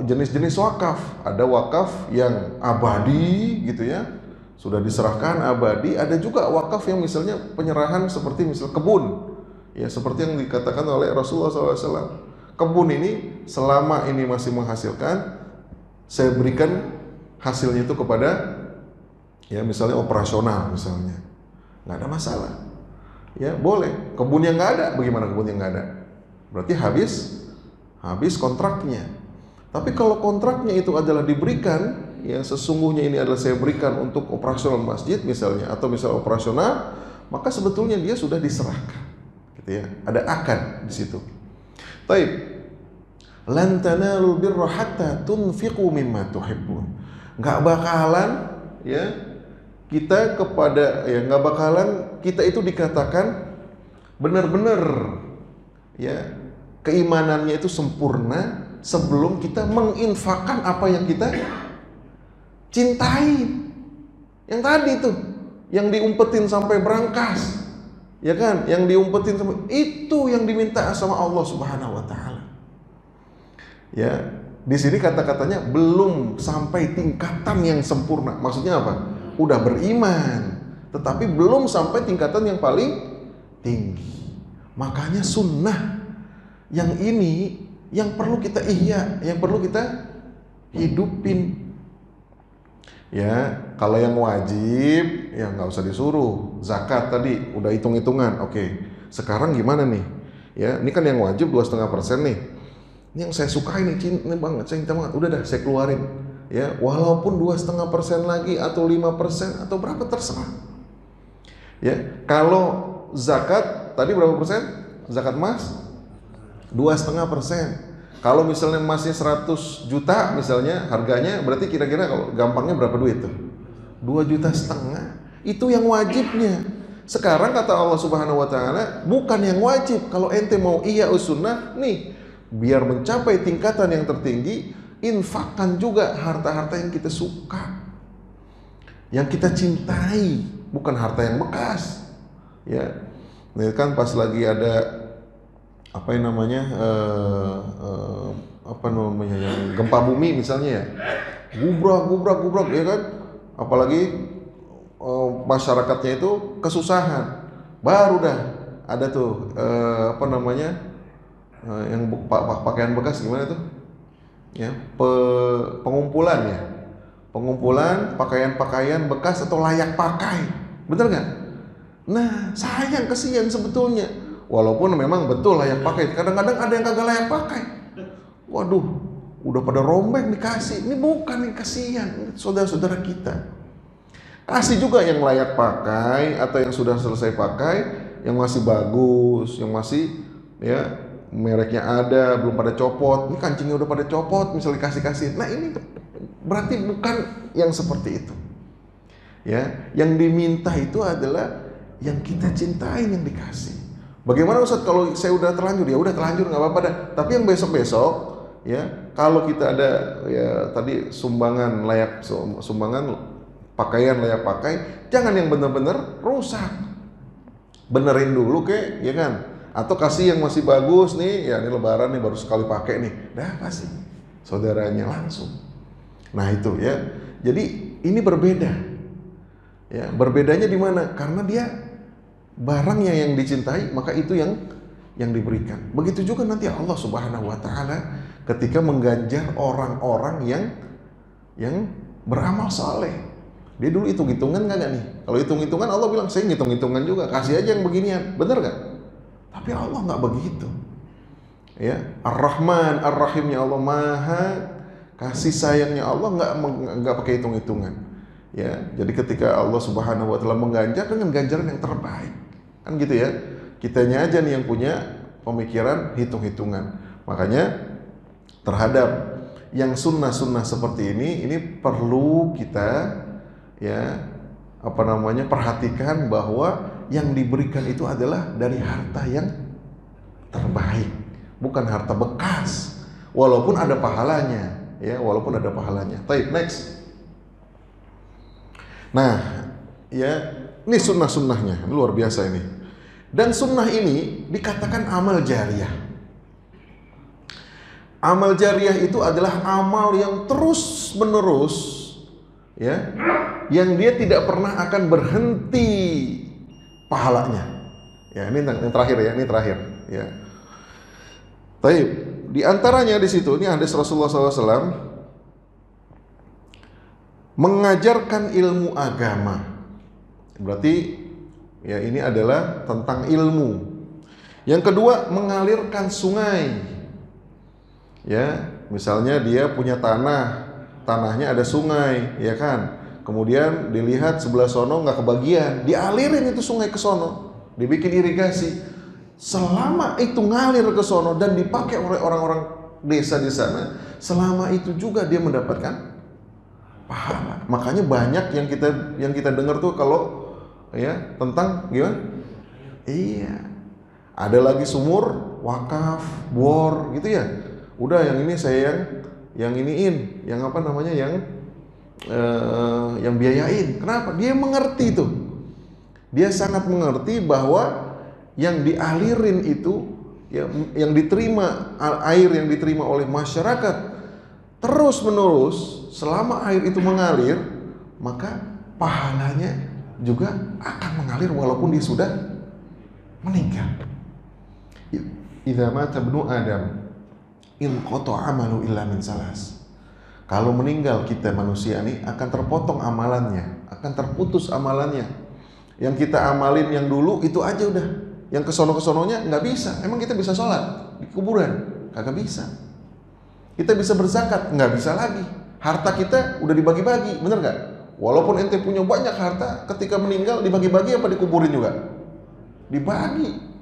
jenis-jenis wakaf. Ada wakaf yang abadi gitu, ya, sudah diserahkan abadi. Ada juga wakaf yang misalnya penyerahan seperti misal kebun, ya, seperti yang dikatakan oleh Rasulullah SAW. Kebun ini selama ini masih menghasilkan, saya berikan hasilnya itu kepada, ya, misalnya operasional misalnya, nggak ada masalah, ya, boleh. Kebun yang nggak ada, bagaimana kebun yang nggak ada? Berarti habis kontraknya. Tapi kalau kontraknya itu adalah diberikan, ya sesungguhnya ini adalah saya berikan untuk operasional masjid misalnya, atau misal operasional, maka sebetulnya dia sudah diserahkan, gitu ya. Ada akad di situ. Baik. Lan tanalul birra hatta tunfiqu mimma tuhibbun. Nggak bakalan ya kita kepada ya nggak bakalan kita itu dikatakan benar-benar ya keimanannya itu sempurna sebelum kita menginfakkan apa yang kita cintai. Yang tadi tuh, yang diumpetin sampai berangkas, ya kan? Yang diumpetin sampai itu yang diminta sama Allah Subhanahu wa taala. Ya, di sini kata-katanya belum sampai tingkatan yang sempurna. Maksudnya apa? Udah beriman, tetapi belum sampai tingkatan yang paling tinggi. Makanya sunnah yang ini yang perlu kita ihya, yang perlu kita hidupin. Ya, kalau yang wajib ya nggak usah disuruh. Zakat tadi udah hitung-hitungan. Oke, sekarang gimana nih? Ya, ini kan yang wajib 2,5% nih. Ini yang saya suka ini banget, saya cinta banget. Udah dah, saya keluarin. Ya, walaupun 2,5% lagi atau 5% atau berapa terserah. Ya, kalau zakat tadi berapa persen? Zakat emas 2,5%. Kalau misalnya emasnya 100 juta misalnya harganya, berarti kira-kira kalau gampangnya berapa duit tuh? 2,5 juta. Itu yang wajibnya. Sekarang kata Allah Subhanahu wa taala, bukan yang wajib. Kalau ente mau iya sunnah, nih biar mencapai tingkatan yang tertinggi, infakkan juga harta-harta yang kita suka, yang kita cintai, bukan harta yang bekas. Ya, ini kan pas lagi ada apa yang namanya yang gempa bumi misalnya ya, gubrak ya kan, apalagi masyarakatnya itu kesusahan, baru dah ada tuh yang pakaian bekas gimana tuh? Ya, pengumpulan ya. Pengumpulan pakaian-pakaian bekas atau layak pakai. Bener nggak? Nah, sayang kesian sebetulnya. Walaupun memang betul layak pakai, kadang-kadang ada yang kagak layak pakai. Waduh, udah pada rombeng dikasih. Ini bukan yang kasihan, saudara-saudara kita. Kasih juga yang layak pakai atau yang sudah selesai pakai, yang masih bagus, yang masih ya mereknya ada, belum pada copot. Ini kancingnya udah pada copot, misalnya kasih. Nah, ini berarti bukan yang seperti itu. Ya, yang diminta itu adalah yang kita cintai yang dikasih. Bagaimana Ustaz kalau saya udah terlanjur? Ya udah terlanjur nggak apa-apa dah. Tapi yang besok-besok ya, kalau kita ada ya tadi sumbangan pakaian layak pakai, jangan yang benar-benar rusak. Benerin dulu kek, ya kan? Atau kasih yang masih bagus nih, ya ini lebaran nih baru sekali pakai nih, dah kasih saudaranya langsung. Nah itu ya, jadi ini berbeda. Ya, berbedanya di mana? Karena dia barangnya yang dicintai, maka itu yang diberikan. Begitu juga nanti Allah Subhanahu wa taala ketika mengganjar orang-orang yang beramal saleh. Dia dulu hitung-hitungan nggak nih? Kalau hitung-hitungan Allah bilang saya hitung-hitungan juga, kasih aja yang beginian, bener nggak? Tapi Allah nggak begitu. Ya, Ar-Rahman, Ar-Rahimnya Allah, Maha kasih sayangnya Allah nggak pakai hitung-hitungan. Ya, jadi ketika Allah Subhanahu wa taala mengganjar dengan ganjaran yang terbaik. Kan gitu ya. Kitanya aja nih yang punya pemikiran hitung-hitungan. Makanya terhadap yang sunnah-sunnah seperti ini perlu kita perhatikan bahwa yang diberikan itu adalah dari harta yang terbaik, bukan harta bekas. Walaupun ada pahalanya, ya, walaupun ada pahalanya. Baik, next. Nah, ya, ini sunnah-sunnahnya luar biasa ini. Dan sunnah ini dikatakan amal jariyah. Amal jariyah itu adalah amal yang terus menerus, ya, yang dia tidak pernah akan berhenti pahalanya. Ya, ini yang terakhir ya, ini terakhir. Ya. Baik, di antaranya di situ ini hadis Rasulullah SAW mengajarkan ilmu agama. Berarti ya ini adalah tentang ilmu. Yang kedua, mengalirkan sungai. Ya, Misalnya dia punya tanahnya ada sungai, ya kan? Kemudian dilihat sebelah sono nggak kebagian, dialirin itu sungai ke sono, dibikin irigasi. Selama itu ngalir ke sono dan dipakai oleh orang-orang desa di sana, selama itu juga dia mendapatkan pahala. Makanya banyak yang kita dengar tuh kalau ya tentang gimana? Iya. Ada lagi sumur, wakaf, bor gitu ya. Udah yang ini saya yang iniin, yang apa namanya yang biayain. Kenapa? Dia mengerti itu. Dia sangat mengerti bahwa yang dialirin itu, yang diterima, air yang diterima oleh masyarakat terus menerus selama air itu mengalir, maka pahalanya juga akan mengalir walaupun dia sudah meninggal. Idza mata ibnu Adam inqata amalu illa min salas. Kalau meninggal kita manusia ini akan terpotong amalannya, akan terputus amalannya. Yang kita amalin yang dulu itu aja udah. Yang kesono-kesononya nggak bisa. Emang kita bisa sholat di kuburan? Kagak bisa. Kita bisa berzakat? Nggak bisa lagi. Harta kita udah dibagi-bagi, bener nggak? Walaupun ente punya banyak harta, ketika meninggal dibagi-bagi apa dikuburin juga? Dibagi.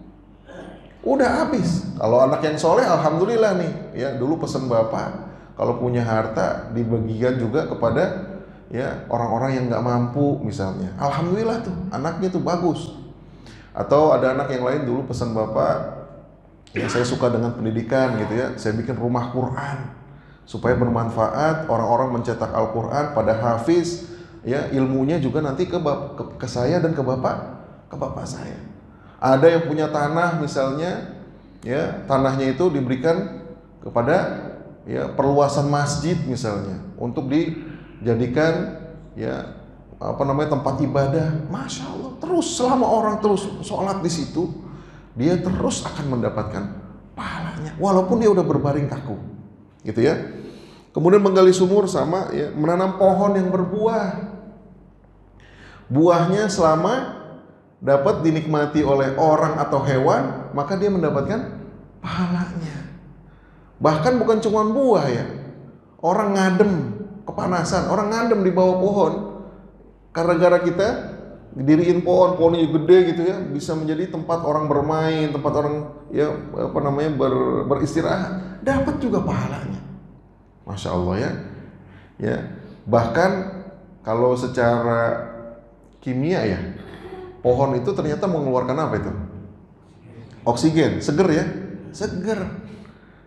Udah habis. Kalau anak yang soleh, alhamdulillah nih. Ya dulu pesan bapak, kalau punya harta dibagikan juga kepada ya orang-orang yang nggak mampu misalnya. Alhamdulillah tuh anaknya tuh bagus. Atau ada anak yang lain dulu pesan bapak, yang saya suka dengan pendidikan gitu ya, saya bikin rumah Quran supaya bermanfaat, orang-orang mencetak Al-Quran pada hafiz, ya ilmunya juga nanti ke saya dan ke bapak saya. Ada yang punya tanah misalnya, ya tanahnya itu diberikan kepada ya perluasan masjid misalnya untuk dijadikan ya apa namanya tempat ibadah. Masya Allah, terus selama orang terus sholat di situ, dia terus akan mendapatkan pahalanya walaupun dia udah berbaring kaku, gitu ya. Kemudian menggali sumur sama ya menanam pohon yang berbuah. Buahnya selama dapat dinikmati oleh orang atau hewan, maka dia mendapatkan pahalanya. Bahkan bukan cuma buah ya. Orang ngadem kepanasan, orang ngadem di bawah pohon. Gara-gara kita diriin pohonnya gede gitu ya, bisa menjadi tempat orang bermain, tempat orang ya apa namanya beristirahat, dapat juga pahalanya. Masya Allah ya. Ya. Bahkan kalau secara kimia ya, pohon itu ternyata mengeluarkan apa itu? Oksigen, seger ya, seger.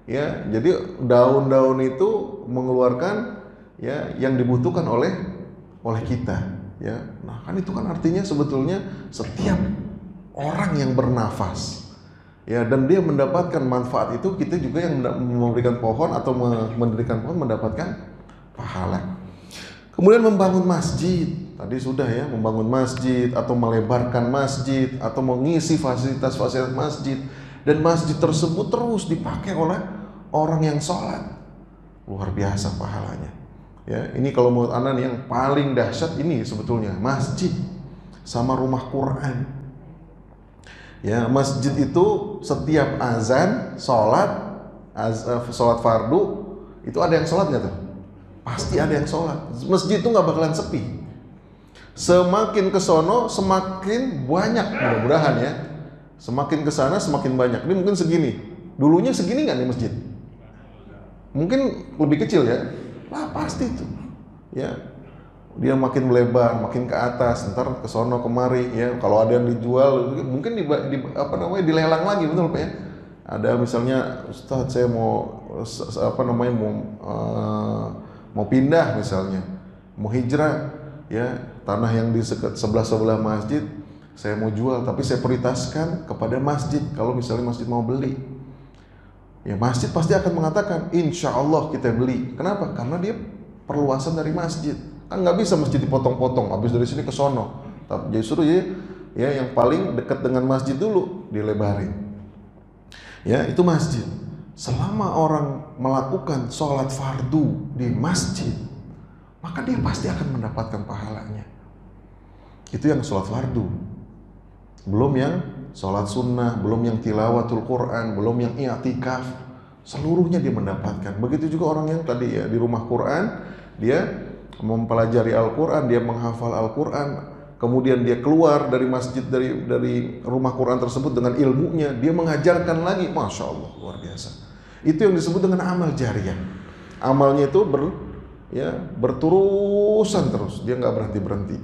Ya, jadi daun-daun itu mengeluarkan ya yang dibutuhkan oleh kita. Ya, nah kan itu kan artinya sebetulnya setiap orang yang bernafas, ya dan dia mendapatkan manfaat itu, kita juga yang memberikan pohon atau mendirikan pohon mendapatkan pahala. Kemudian membangun masjid, tadi sudah ya, membangun masjid atau melebarkan masjid atau mengisi fasilitas-fasilitas masjid, dan masjid tersebut terus dipakai oleh orang yang sholat, luar biasa pahalanya. Ya, ini kalau menurut Anda yang paling dahsyat ini sebetulnya masjid sama rumah Quran. Ya, masjid itu setiap azan, sholat fardu itu ada yang sholat nggak tuh? Pasti ada yang sholat. Masjid itu nggak bakalan sepi. Semakin ke sono semakin banyak, mudah-mudahan ya. Semakin ke sana semakin banyak. Ini mungkin segini. Dulunya segini nggak nih masjid? Mungkin lebih kecil ya. Lah pasti itu. Ya. Dia makin melebar, makin ke atas, ntar ke sono kemari ya. Kalau ada yang dijual mungkin dilelang lagi, betul Pak ya. Ada misalnya, Ustadz saya mau mau pindah misalnya, mau hijrah ya, tanah yang di sebelah masjid saya mau jual, tapi saya prioritaskan kepada masjid. Kalau misalnya masjid mau beli, ya masjid pasti akan mengatakan insya Allah kita beli. Kenapa? Karena dia perluasan dari masjid. Kan nggak bisa masjid dipotong-potong, habis dari sini ke sono. Tapi justru ya yang paling dekat dengan masjid dulu dilebarin. Ya itu masjid. Selama orang melakukan sholat fardu di masjid, maka dia pasti akan mendapatkan pahalanya. Itu yang sholat fardu. Belum yang sholat sunnah, belum yang tilawatul Quran, belum yang i'tikaf. seluruhnya dia mendapatkan. Begitu juga orang yang tadi ya di rumah Quran, dia mempelajari Al-Quran, dia menghafal Al-Quran, kemudian dia keluar dari masjid, dari rumah Quran tersebut dengan ilmunya, dia mengajarkan lagi. Masya Allah, luar biasa. Itu yang disebut dengan amal jariyah. Amalnya itu berterusan terus, dia nggak berhenti.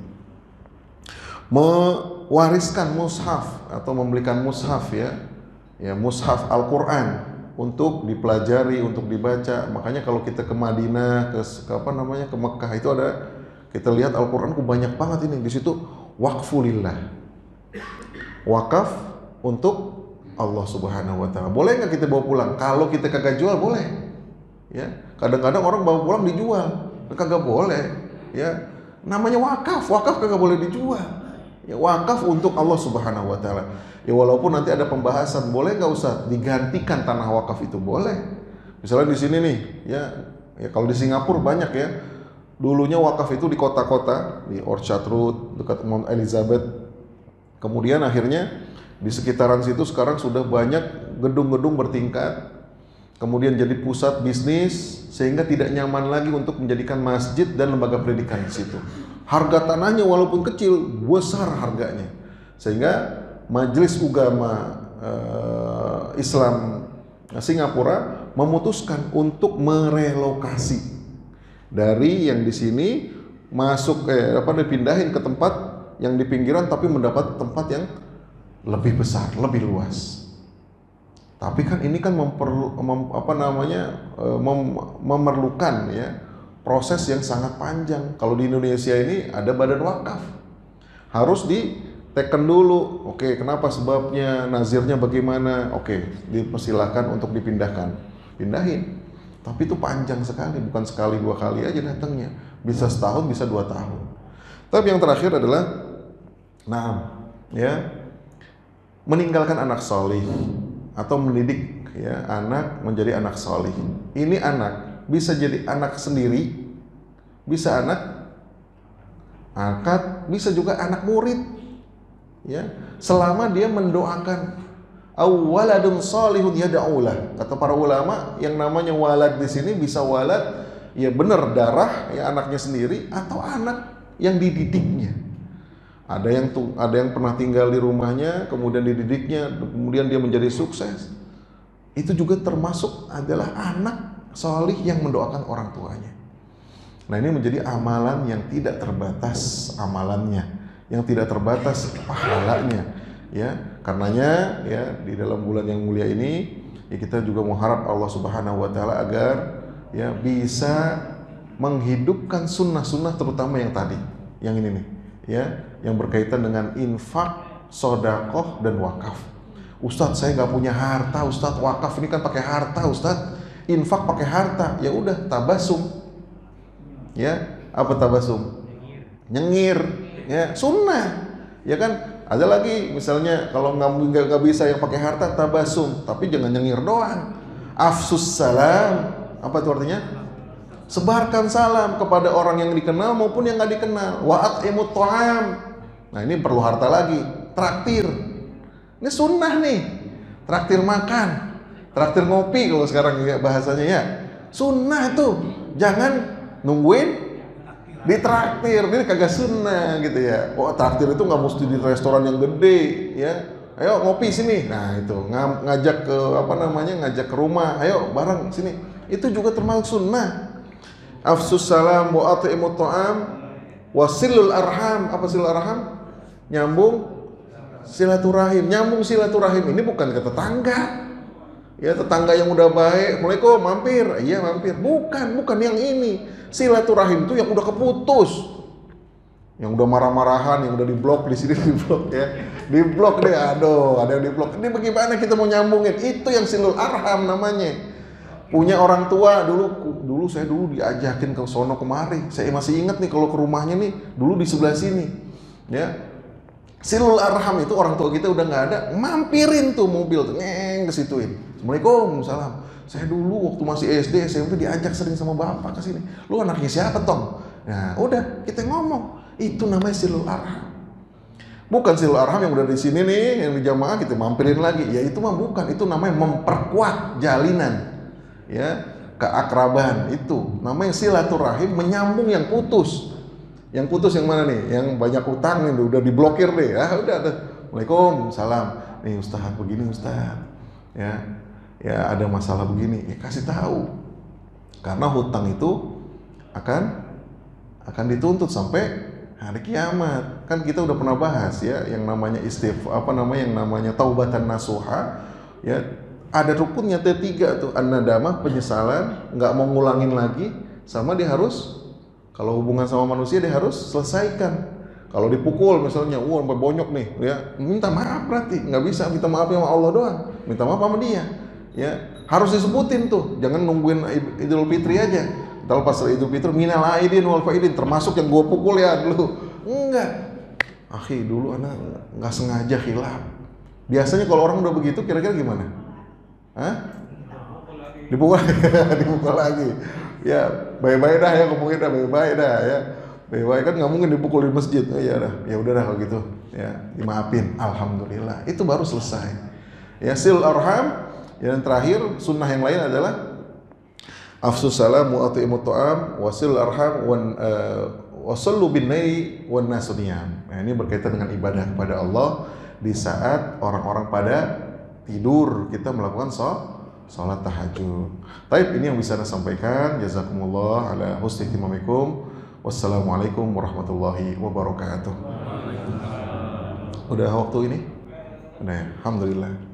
Mewariskan mushaf atau membelikan mushaf ya mushaf Al-Quran untuk dipelajari, untuk dibaca. Makanya kalau kita ke Madinah, ke Mekah itu ada, kita lihat Al-Quran banyak banget ini. Di situ waqfulillah, wakaf untuk Allah Subhanahu wa Ta'ala. Boleh nggak kita bawa pulang? Kalau kita kagak jual boleh. Ya, kadang-kadang orang bawa pulang dijual, kagak boleh. Ya, namanya wakaf kagak boleh dijual. Ya, wakaf untuk Allah Subhanahu wa Ta'ala. Ya, walaupun nanti ada pembahasan, boleh nggak Ustaz digantikan tanah wakaf itu? Boleh. Misalnya di sini nih, ya kalau di Singapura banyak ya. Dulunya wakaf itu di kota-kota, di Orchard Road, dekat Mount Elizabeth. Kemudian akhirnya di sekitaran situ sekarang sudah banyak gedung-gedung bertingkat. Kemudian jadi pusat bisnis, sehingga tidak nyaman lagi untuk menjadikan masjid dan lembaga pendidikan di situ. Harga tanahnya walaupun kecil, besar harganya. Sehingga Majelis Ugama Islam Singapura memutuskan untuk merelokasi dari yang di sini masuk dipindahin ke tempat yang di pinggiran, tapi mendapat tempat yang lebih besar, lebih luas. Tapi kan ini kan memerlukan ya proses yang sangat panjang. Kalau di Indonesia ini ada badan wakaf, harus diteken dulu. Oke, kenapa, sebabnya, nazirnya bagaimana? Oke, dipersilakan untuk pindahin. Tapi itu panjang sekali, bukan sekali 2 kali aja datangnya. Bisa setahun, bisa 2 tahun. Tapi yang terakhir adalah, meninggalkan anak solih atau mendidik ya anak menjadi anak solih. Ini anak bisa jadi anak sendiri, bisa anak angkat, bisa juga anak murid. Ya, selama dia mendoakan. Awaladun salihun yad'ulah. Kata para ulama, yang namanya walad di sini bisa walad ya benar darah ya anaknya sendiri, atau anak yang dididiknya. Ada yang pernah tinggal di rumahnya, kemudian dididiknya, kemudian dia menjadi sukses. Itu juga termasuk adalah anak solih yang mendoakan orang tuanya. Nah, ini menjadi amalan yang tidak terbatas amalannya, yang tidak terbatas pahalanya. Ya, karenanya ya di dalam bulan yang mulia ini ya kita juga mengharap Allah Subhanahu wa Ta'ala agar ya bisa menghidupkan sunnah-sunnah, terutama yang tadi, yang ini nih, ya, yang berkaitan dengan infak, sodakoh, dan wakaf. Ustadz, saya nggak punya harta, Ustadz. Wakaf ini kan pakai harta, Ustadz. Infak pakai harta. Ya udah, tabasum. Ya, apa tabasum? Nyengir. Ya, sunnah. Ya kan? Ada lagi, misalnya kalau nggak bisa yang pakai harta, tabasum, tapi jangan nyengir doang. Afsus salam, apa itu artinya? Sebarkan salam kepada orang yang dikenal maupun yang nggak dikenal. Wa at'imut ta'am. Nah, ini perlu harta lagi. Traktir. Ini sunnah nih. Traktir makan, traktir ngopi kalau sekarang bahasanya ya. Sunnah tuh. Jangan nungguin ditraktir, ini kagak sunnah gitu ya. Oh, traktir itu nggak mesti di restoran yang gede ya. Ayo ngopi sini. Nah, itu ngajak ke ngajak ke rumah. Ayo bareng sini. Itu juga termasuk sunnah. Afsus salam wa at'imut ta'am wasilul arham. Apa silul arham? Nyambung silaturahim. Nyambung silaturahim ini bukan ke tetangga. Ya, tetangga yang udah baik, Assalamualaikum, mampir. Iya, mampir. Bukan yang ini. Silaturahim itu yang udah keputus. Yang udah marah-marahan, yang udah diblok di sini, diblok ya. Diblok deh, aduh, ada yang diblok. Ini bagaimana kita mau nyambungin? Itu yang silul arham namanya. Punya orang tua dulu saya diajakin ke sono kemari. Saya masih ingat nih kalau ke rumahnya nih, dulu di sebelah sini. Ya. Silul arham itu orang tua kita udah nggak ada, mampirin tuh mobil tuh, ke situin. Assalamualaikum, salam. Saya dulu waktu masih SD, SMP diajak sering sama bapak ke sini. Lu anaknya siapa, Tong? Nah, udah kita ngomong. Itu namanya silul arham. Bukan silul arham yang udah di sini nih, yang di jamaah kita mampirin lagi. Ya itu mah bukan, itu namanya memperkuat jalinan. ya, keakraban itu namanya silaturahim, menyambung yang putus. Yang putus yang mana nih? Yang banyak utang nih, udah diblokir deh. Udah. Waalaikumsalam. Nih Ustaz, begini Ustaz. Ya ada masalah begini. Ya kasih tahu. Karena hutang itu akan dituntut sampai hari kiamat. Kan kita udah pernah bahas ya, yang namanya yang namanya taubatan nasuha, ya ada rukunnya T3 tuh, an-nadamah, penyesalan, nggak mau ngulangin lagi, sama dia harus, kalau hubungan sama manusia dia harus selesaikan. Kalau dipukul misalnya, sampai bonyok nih, ya minta maaf, berarti nggak bisa minta maaf sama Allah doang, minta maaf sama dia, ya harus disebutin tuh, jangan nungguin Idul Fitri aja. Kalau pas Idul Fitri, minal aidin wal faidin, termasuk yang gue pukul ya dulu, enggak, akhi dulu anak nggak sengaja khilaf. Biasanya kalau orang udah begitu, kira-kira gimana? Dipukul lagi. Ya, bye-bye dah ya, ngomongin dah, bye-bye dah ya. Bye-bye kan nggak mungkin dipukul di masjid. Oh iya dah, ya udah dah kalau gitu. Ya, dimaafin. Alhamdulillah. Itu baru selesai. Ya, sil arham. Dan terakhir, sunnah yang lain adalah afsus salam wa at'imut ta'am wa sil arham wa sallu bin nayi wan nasu niyam. Nah, ini berkaitan dengan ibadah kepada Allah di saat orang-orang pada tidur, kita melakukan salat tahajud. Taib, ini yang bisa saya sampaikan. Jazakumullah ala husni ihtimamikum. Wassalamualaikum warahmatullahi wabarakatuh. Udah waktu ini? Udah ya? Alhamdulillah.